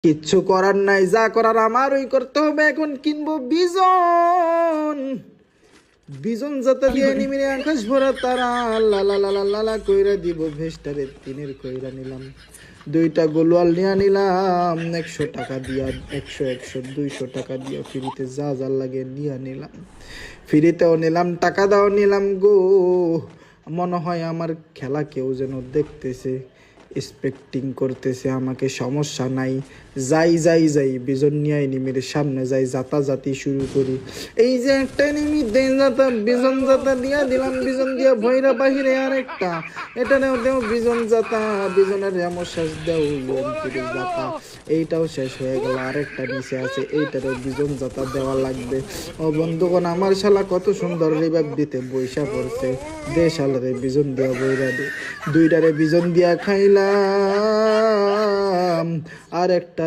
কিচ্ছু করার নাই, যা করার আমারই করতে হবে। এখন কিনবো বিজন, বিজন যাতে দিয়ে নিমিরে আকাশ ভরা তারা লালা লালা লালা কইরা দিব। ভেস্টারে তিনের কইরা নিলাম, দুইটা গোলওয়াল নিয়ে নিলাম 100 টাকা দিয়া, 100 100 200 টাকা দিয়া ফ্রিতে যা যা লাগে নিয়ে নিলাম। ফ্রিতেও নিলাম, টাকা দাও নিলাম গো। মনে হয় আমার খেলা কেউ যেন দেখতেছে, এক্সপেক্টিং করতেছে আমাকে। সমস্যা নাই, যাই যাই যাই বিজন নিয়ে এনিমির সামনে যাই, জাতাজাতি শুরু করি। এই যে একটা এনিমি দেন জাতা, বিজন জাতা দিয়া দিলাম, বিজন দিয়া ভৈরা বাহিরে আরেকটা, এটা নেও দেও বিজন জাতা, বিজনের রেমো শেষ দেও এমপির জাতা, এইটাও শেষ হয়ে গেল, আরেকটা নিচে আছে, এইটারও বিজন জাতা দেওয়া লাগবে। ও বন্ধুগণ, আমার শালা কত সুন্দর রিভাইভ দিতে বৈশা পড়ছে। দে শালারে বিজন দিয়া বইরা দে, দুইটারে বিজন দিয়া খাইলাম, আর একটা